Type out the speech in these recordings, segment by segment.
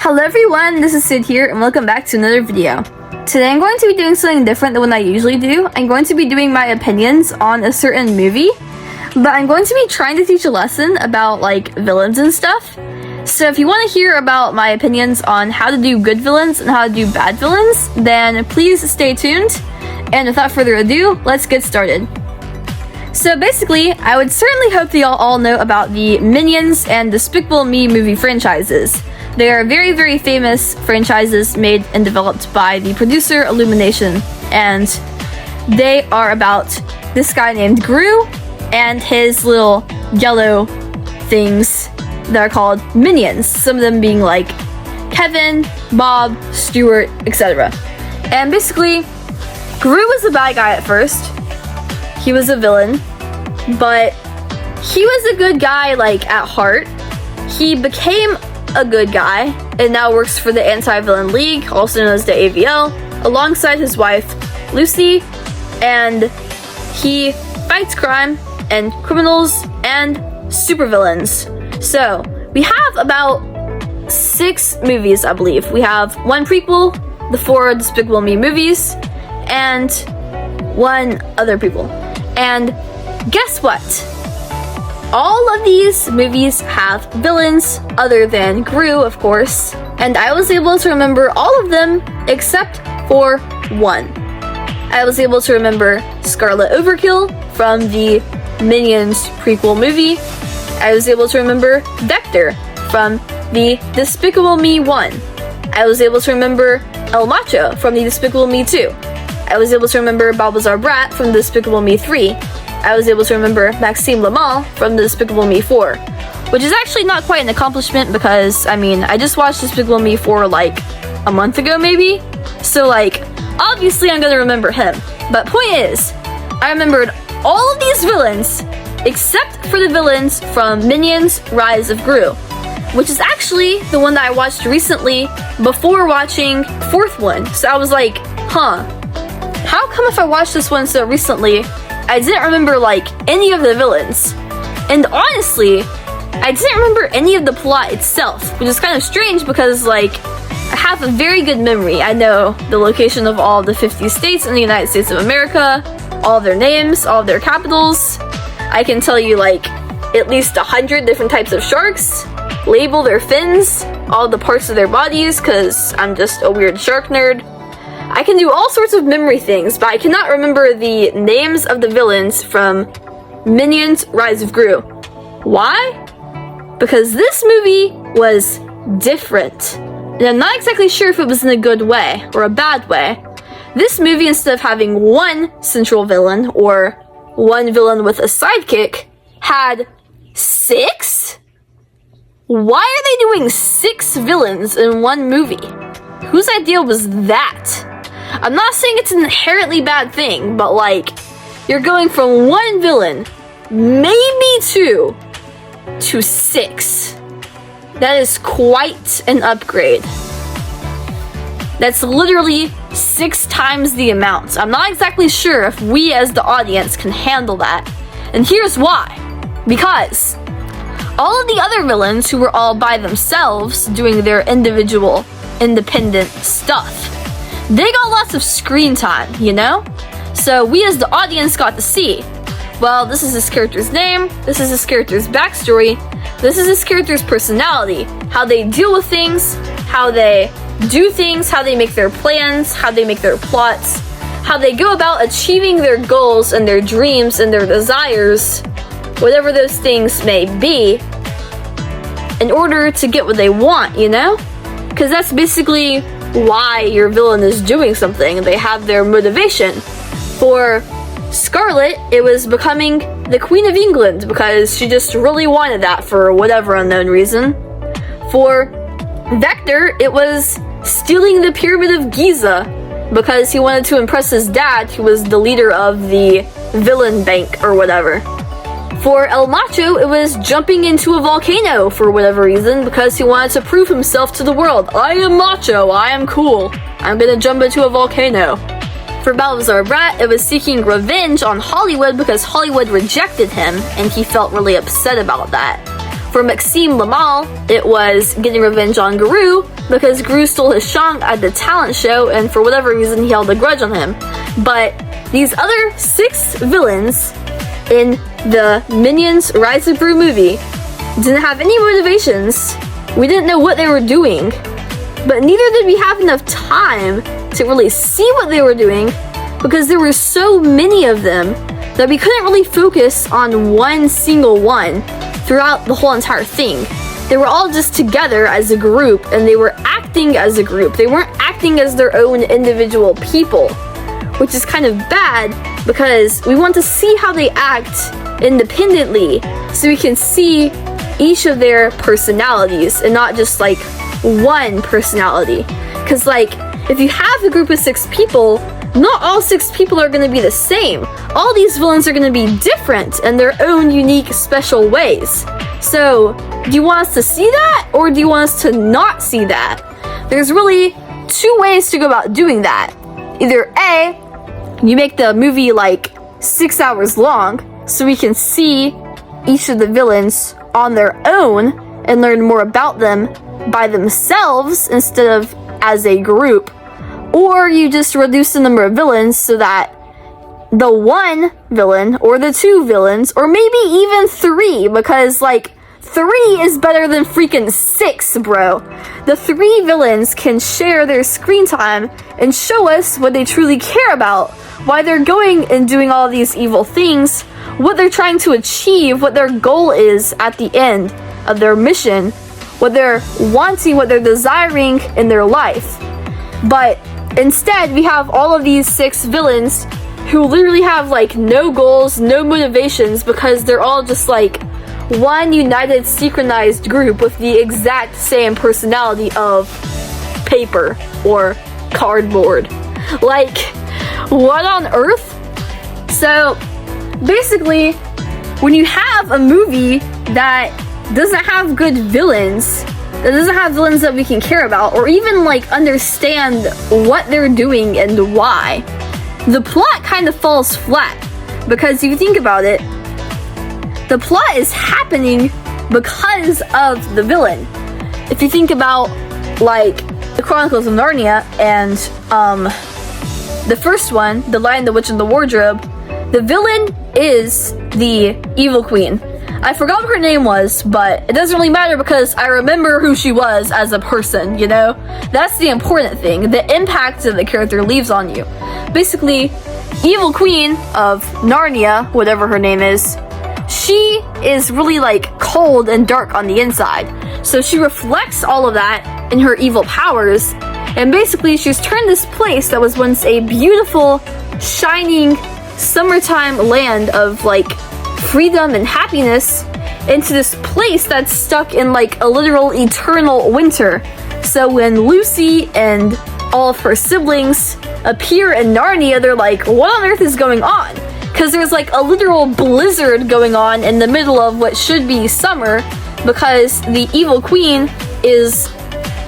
Hello everyone, this is Sid here and welcome back to another video. Today I'm going to be doing something different than what I usually do. I'm going to be doing my opinions on a certain movie, but I'm going to be trying to teach a lesson about like villains and stuff. So if you want to hear about my opinions on how to do good villains and how to do bad villains, then please stay tuned. And without further ado, let's get started. So basically, I would certainly hope that y'all all know about the Minions and Despicable Me movie franchises. They are very, very famous franchises made and developed by the producer Illumination, and they are about this guy named Gru and his little yellow things that are called Minions, some of them being like Kevin, Bob, Stuart, etc. And basically, Gru was the bad guy at first. He was a villain, but he was a good guy like at heart. He became a good guy and now works for the Anti-Villain League, also known as the AVL, alongside his wife Lucy, and he fights crime and criminals and supervillains. So we have about 6 movies, I believe. We have 1 prequel, the 4 Despicable Me movies, and 1 other prequel. And guess what? All of these movies have villains other than Gru, of course, and I was able to remember all of them except for 1. I was able to remember Scarlet Overkill from the Minions prequel movie. I was able to remember Vector from the Despicable Me 1. I was able to remember El Macho from the Despicable Me 2. I was able to remember Balbazar Brat from the Despicable Me 3. I was able to remember Maxime Lamal from the Despicable Me 4, which is actually not quite an accomplishment because, I mean, I just watched Despicable Me 4 like a month ago maybe, so like, obviously I'm gonna remember him. But point is, I remembered all of these villains except for the villains from Minions Rise of Gru, which is actually the one that I watched recently before watching 4th one. So I was like, huh, how come if I watched this one so recently, I didn't remember like any of the villains? And honestly, I didn't remember any of the plot itself, which is kind of strange because like I have a very good memory. I know the location of all the 50 states in the United States of America, all their names, all their capitals. I can tell you like at least 100 different types of sharks, label their fins, all the parts of their bodies, because I'm just a weird shark nerd. I can do all sorts of memory things, but I cannot remember the names of the villains from Minions Rise of Gru. Why? Because this movie was different. And I'm not exactly sure if it was in a good way or a bad way. This movie, instead of having 1 central villain or 1 villain with a sidekick, had 6? Why are they doing 6 villains in 1 movie? Whose idea was that? I'm not saying it's an inherently bad thing, but like, you're going from 1 villain, maybe 2, to 6. That is quite an upgrade. That's literally 6 times the amount. I'm not exactly sure if we as the audience can handle that. And here's why. Because all of the other villains who were all by themselves doing their individual, independent stuff, they got lots of screen time, you know? So we as the audience got to see, well, this is this character's name, this is this character's backstory, this is this character's personality, how they deal with things, how they do things, how they make their plans, how they make their plots, how they go about achieving their goals and their dreams and their desires, whatever those things may be, in order to get what they want, you know? Because that's basically why your villain is doing something. They have their motivation. For Scarlet, it was becoming the Queen of England because she just really wanted that for whatever unknown reason. For Vector, it was stealing the Pyramid of Giza because he wanted to impress his dad, who was the leader of the villain bank or whatever. For El Macho, it was jumping into a volcano for whatever reason because he wanted to prove himself to the world. I am macho, I am cool, I'm gonna jump into a volcano. For Balbazar Brat, it was seeking revenge on Hollywood because Hollywood rejected him and he felt really upset about that. For Maxime Lamal, it was getting revenge on Guru because Guru stole his song at the talent show, and for whatever reason he held a grudge on him. But these other 6 villains in the Minions Rise of Gru movie didn't have any motivations. We didn't know what they were doing, but neither did we have enough time to really see what they were doing because there were so many of them that we couldn't really focus on one single one throughout the whole entire thing. They were all just together as a group, and they were acting as a group. They weren't acting as their own individual people, which is kind of bad because we want to see how they act independently so we can see each of their personalities and not just like one personality. Because like if you have a group of 6 people, not all 6 people are going to be the same. All these villains are going to be different in their own unique, special ways. So, do you want us to see that, or do you want us to not see that? There's really 2 ways to go about doing that. Either A, you make the movie like 6 hours long, so we can see each of the villains on their own and learn more about them by themselves instead of as a group. Or you just reduce the number of villains so that the 1 villain or the 2 villains or maybe even 3, because like 3 is better than freaking 6, bro. The 3 villains can share their screen time and show us what they truly care about, why they're going and doing all these evil things, what they're trying to achieve, what their goal is at the end of their mission, what they're wanting, what they're desiring in their life. But instead, we have all of these 6 villains who literally have like no goals, no motivations, because they're all just like one united, synchronized group with the exact same personality of paper or cardboard. Like, what on earth? So, basically, when you have a movie that doesn't have good villains, that doesn't have villains that we can care about, or even like understand what they're doing and why, the plot kind of falls flat. Because if you think about it, the plot is happening because of the villain. If you think about like the Chronicles of Narnia and the first one, The Lion, the Witch, and the Wardrobe, the villain is the evil queen. I forgot what her name was, but it doesn't really matter because I remember who she was as a person, you know? That's the important thing, the impact that the character leaves on you. Basically, evil queen of Narnia, whatever her name is, she is really like cold and dark on the inside. So she reflects all of that in her evil powers, and basically she's turned this place that was once a beautiful, shining, summertime land of like freedom and happiness into this place that's stuck in like a literal eternal winter. So when Lucy and all of her siblings appear in Narnia, they're like, what on earth is going on? Because there's like a literal blizzard going on in the middle of what should be summer, because the evil queen is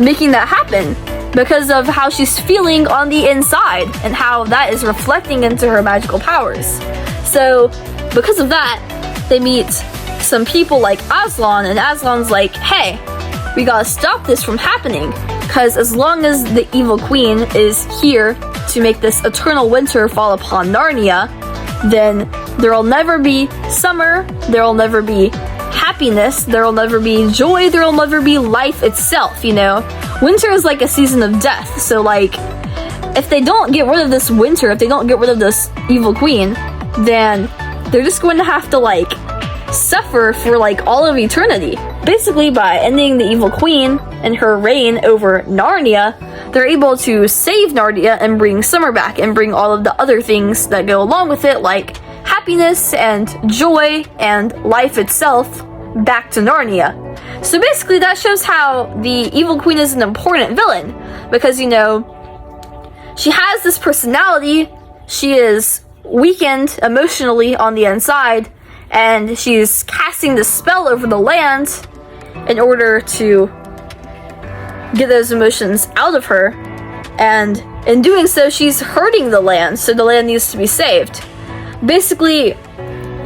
making that happen because of how she's feeling on the inside and how that is reflecting into her magical powers. So because of that, they meet some people like Aslan, and Aslan's like, hey, we gotta stop this from happening, because as long as the evil queen is here to make this eternal winter fall upon Narnia, then there'll never be summer, there'll never be happiness, there'll never be joy, there'll never be life itself, you know? Winter is like a season of death, so like, if they don't get rid of this winter, if they don't get rid of this evil queen, then they're just going to have to like suffer for like all of eternity. Basically, by ending the evil queen and her reign over Narnia, they're able to save Narnia and bring summer back and bring all of the other things that go along with it, like happiness and joy and life itself, back to Narnia. So basically that shows how the evil queen is an important villain, because, you know, she has this personality, she is weakened emotionally on the inside, and she's casting this spell over the land in order to get those emotions out of her, and in doing so she's hurting the land, so the land needs to be saved. Basically,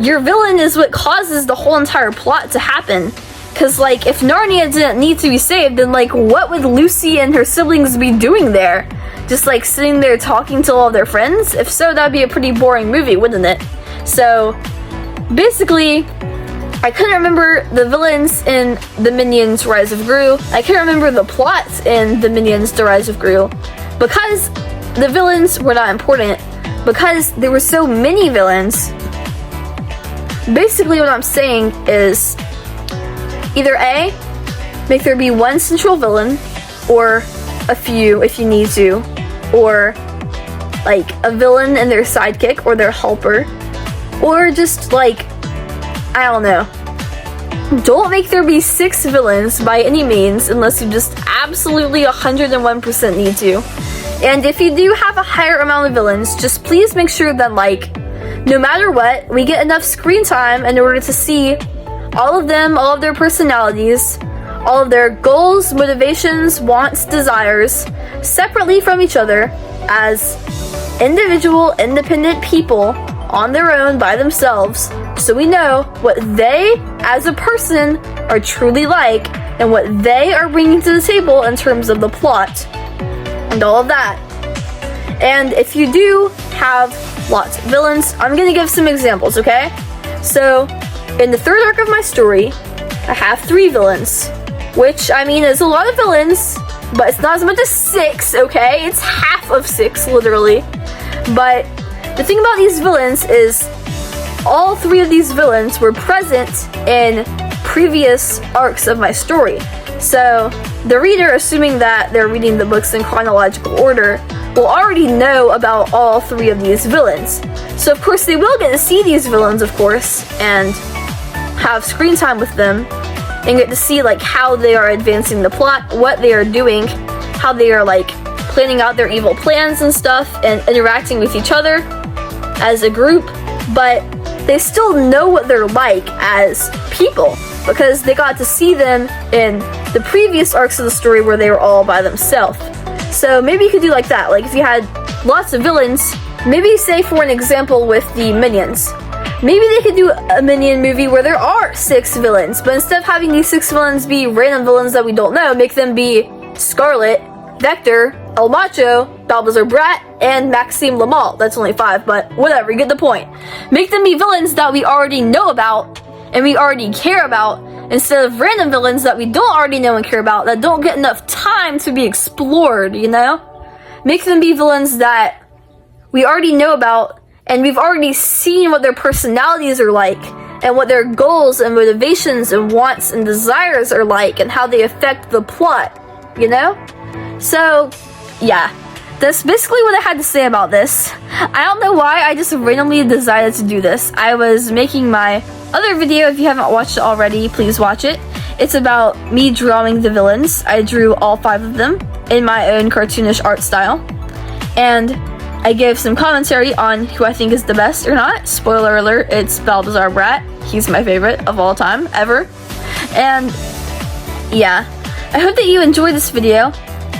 your villain is what causes the whole entire plot to happen, Because, like, if Narnia didn't need to be saved, then, like, what would Lucy and her siblings be doing there? Just, like, sitting there talking to all of their friends? If so, that'd be a pretty boring movie, wouldn't it? So, basically, I couldn't remember the villains in The Minions Rise of Gru. I couldn't remember the plots in The Minions The Rise of Gru. Because the villains were not important. Because there were so many villains. Basically, what I'm saying is either A, make there be one central villain, or a few if you need to, or like a villain and their sidekick or their helper, or just like, I don't know. Don't make there be 6 villains by any means unless you just absolutely 101% need to. And if you do have a higher amount of villains, just please make sure that, like, no matter what, we get enough screen time in order to see all of them, all of their personalities, all of their goals, motivations, wants, desires, separately from each other as individual, independent people on their own by themselves, so we know what they, as a person, are truly like and what they are bringing to the table in terms of the plot and all of that. And if you do have lots of villains, I'm gonna give some examples, okay? So, in the third arc of my story, I have 3 villains, which, I mean, is a lot of villains, but it's not as much as 6, okay? It's half of 6, literally. But the thing about these villains is all 3 of these villains were present in previous arcs of my story. So the reader, assuming that they're reading the books in chronological order, will already know about all 3 of these villains. So of course they will get to see these villains, of course, and have screen time with them, and get to see like how they are advancing the plot, what they are doing, how they are like planning out their evil plans and stuff, and interacting with each other as a group. But they still know what they're like as people, because they got to see them in the previous arcs of the story where they were all by themselves. So maybe you could do like that, like if you had lots of villains, maybe say for an example with the Minions, maybe they could do a Minion movie where there are 6 villains, but instead of having these 6 villains be random villains that we don't know, make them be Scarlet, Vector, El Macho, Balbazar Brat, and Maxime Lamal. That's only 5, but whatever, you get the point. Make them be villains that we already know about and we already care about, instead of random villains that we don't already know and care about, that don't get enough time to be explored, you know? Make them be villains that we already know about, and we've already seen what their personalities are like, and what their goals and motivations and wants and desires are like, and how they affect the plot, you know? So, yeah. That's basically what I had to say about this. I don't know why, I just randomly decided to do this. I was making my other video. If you haven't watched it already, please watch it. It's about me drawing the villains. I drew all 5 of them in my own cartoonish art style. And I gave some commentary on who I think is the best or not. Spoiler alert, it's Balbazar Brat. He's my favorite of all time, ever. And yeah, I hope that you enjoyed this video.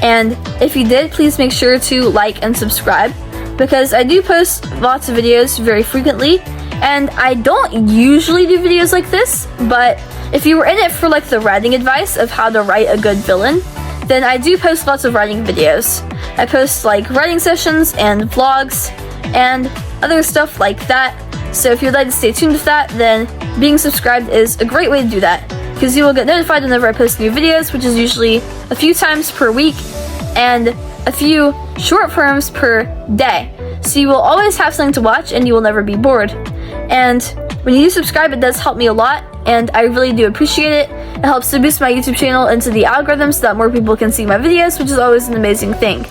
And if you did, please make sure to like and subscribe, because I do post lots of videos very frequently, and I don't usually do videos like this, but if you were in it for like the writing advice of how to write a good villain, then I do post lots of writing videos. I post like writing sessions and vlogs and other stuff like that. So if you'd like to stay tuned with that, then being subscribed is a great way to do that, because you will get notified whenever I post new videos, which is usually a few times per week and a few short films per day. So you will always have something to watch and you will never be bored. And when you do subscribe, it does help me a lot, and I really do appreciate it. It helps to boost my YouTube channel into the algorithm so that more people can see my videos, which is always an amazing thing.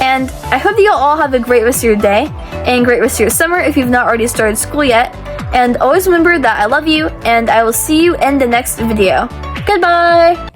And I hope that you'll all have a great rest of your day and great rest of your summer if you've not already started school yet. And always remember that I love you, and I will see you in the next video. Goodbye!